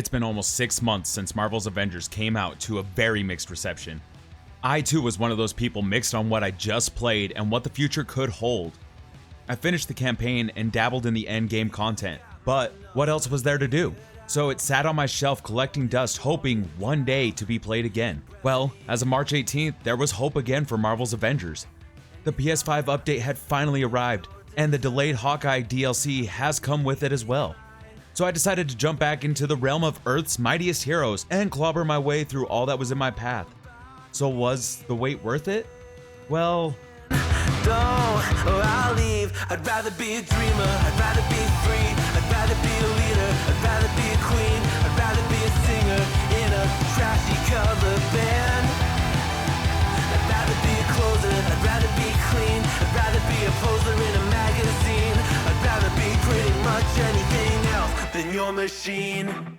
It's been almost 6 months since Marvel's Avengers came out to a very mixed reception. I too was one of those people mixed on what I just played and what the future could hold. I finished the campaign and dabbled in the endgame content, but what else was there to do? So it sat on my shelf collecting dust, hoping one day to be played again. Well, as of March 18th, there was hope again for Marvel's Avengers. The PS5 update had finally arrived, and the delayed Hawkeye DLC has come with it as well. So I decided to jump back into the realm of Earth's mightiest heroes and clobber my way through all that was in my path. So was the wait worth it? Well... I'll leave. I'd rather be a dreamer. I'd rather be free. I'd rather be a leader. I'd rather be a queen. I'd rather be a singer in a trashy cover band. I'd rather be a closer. I'd rather be clean. I'd rather be a poser in a magazine. I'd rather be pretty much anything else than your machine.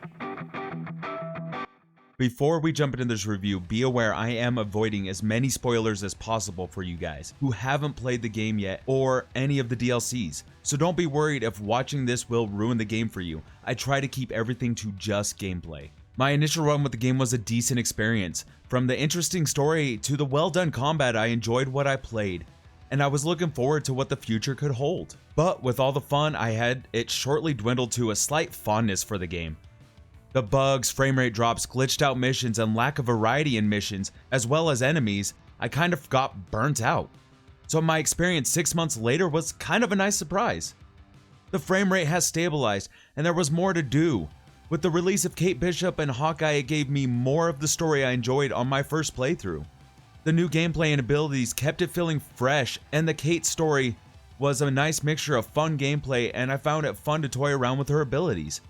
Before we jump into this review, be aware I am avoiding as many spoilers as possible for you guys who haven't played the game yet or any of the DLCs. So don't be worried if watching this will ruin the game for you. I try to keep everything to just gameplay. My initial run with the game was a decent experience. From the interesting story to the well done combat, I enjoyed what I played, and I was looking forward to what the future could hold. But with all the fun I had, it shortly dwindled to a slight fondness for the game. The bugs, frame rate drops, glitched out missions, and lack of variety in missions, as well as enemies, I kind of got burnt out. So my experience 6 months later was kind of a nice surprise. The frame rate has stabilized, and there was more to do. With the release of Kate Bishop and Hawkeye, it gave me more of the story I enjoyed on my first playthrough. The new gameplay and abilities kept it feeling fresh, and the Kate story was a nice mixture of fun gameplay, and I found it fun to toy around with her abilities.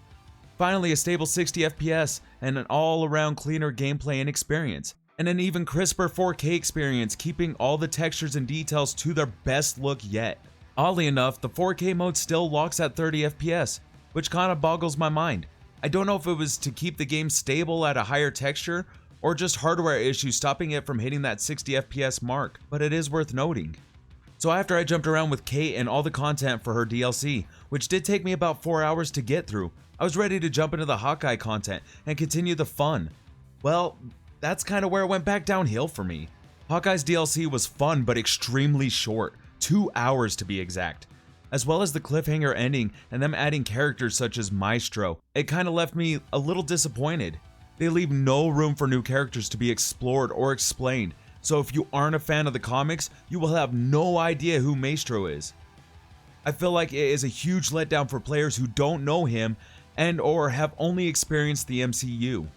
Finally, a stable 60 FPS and an all-around cleaner gameplay and experience, and an even crisper 4K experience, keeping all the textures and details to their best look yet. Oddly enough, the 4K mode still locks at 30 FPS, which kinda boggles my mind. I don't know if it was to keep the game stable at a higher texture, or just hardware issues stopping it from hitting that 60 FPS mark, but it is worth noting. So after I jumped around with Kate and all the content for her DLC, which did take me about 4 hours to get through, I was ready to jump into the Hawkeye content and continue the fun. Well, that's kind of where it went back downhill for me. Hawkeye's DLC was fun but extremely short, 2 hours to be exact. As well as the cliffhanger ending and them adding characters such as Maestro, it kind of left me a little disappointed. They leave no room for new characters to be explored or explained, so if you aren't a fan of the comics, you will have no idea who Maestro is. I feel like it is a huge letdown for players who don't know him and or have only experienced the MCU.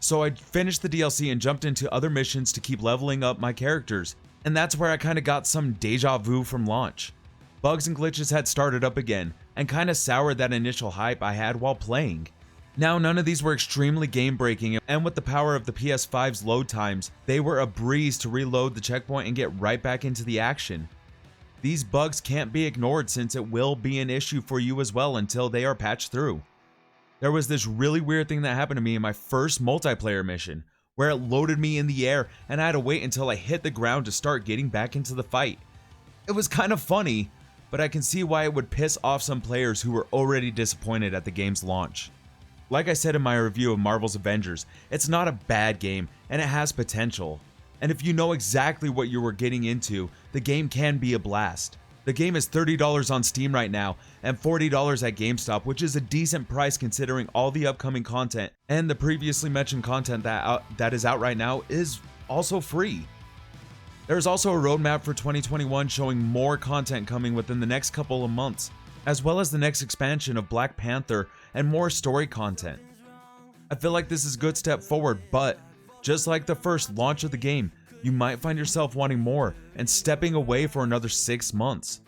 So I finished the DLC and jumped into other missions to keep leveling up my characters, and that's where I kind of got some deja vu from launch. Bugs and glitches had started up again, and kind of soured that initial hype I had while playing. Now none of these were extremely game breaking, and with the power of the PS5's load times, they were a breeze to reload the checkpoint and get right back into the action. These bugs can't be ignored since it will be an issue for you as well until they are patched through. There was this really weird thing that happened to me in my first multiplayer mission, where it loaded me in the air and I had to wait until I hit the ground to start getting back into the fight. It was kind of funny, but I can see why it would piss off some players who were already disappointed at the game's launch. Like I said in my review of Marvel's Avengers, it's not a bad game and it has potential. And if you know exactly what you were getting into, the game can be a blast. The game is $30 on Steam right now and $40 at GameStop, which is a decent price considering all the upcoming content, and the previously mentioned content that is out right now is also free. There's also a roadmap for 2021 showing more content coming within the next couple of months, as well as the next expansion of Black Panther and more story content. I feel like this is a good step forward, but just like the first launch of the game, you might find yourself wanting more and stepping away for another 6 months.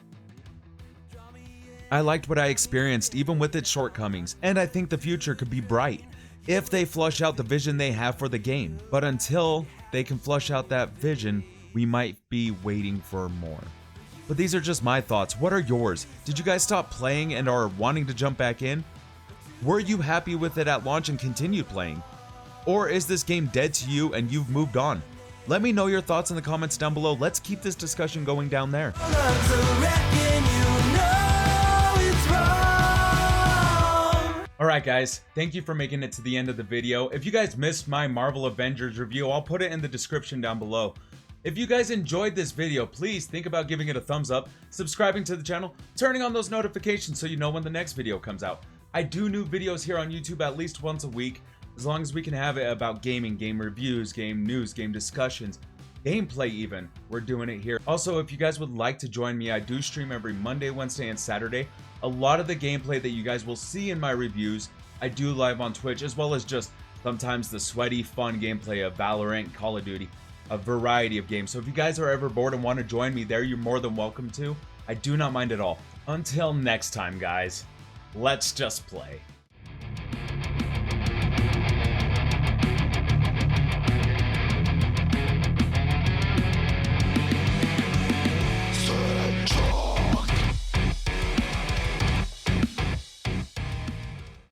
I liked what I experienced even with its shortcomings, and I think the future could be bright if they flush out the vision they have for the game. But until they can flush out that vision, we might be waiting for more. But these are just my thoughts. What are yours? Did you guys stop playing and are wanting to jump back in? Were you happy with it at launch and continued playing? Or is this game dead to you and you've moved on? Let me know your thoughts in the comments down below. Let's keep this discussion going down there. Alright guys, thank you for making it to the end of the video. If you guys missed my Marvel Avengers review, I'll put it in the description down below. If you guys enjoyed this video, please think about giving it a thumbs up, subscribing to the channel, turning on those notifications so you know when the next video comes out. I do new videos here on YouTube at least once a week, as long as we can have it about gaming, game reviews, game news, game discussions, gameplay even. We're doing it here. Also, if you guys would like to join me, I do stream every Monday, Wednesday, and Saturday. A lot of the gameplay that you guys will see in my reviews, I do live on Twitch, as well as just sometimes the sweaty, fun gameplay of Valorant, Call of Duty, a variety of games. So if you guys are ever bored and want to join me there, you're more than welcome to. I do not mind at all. Until next time, guys, let's just play.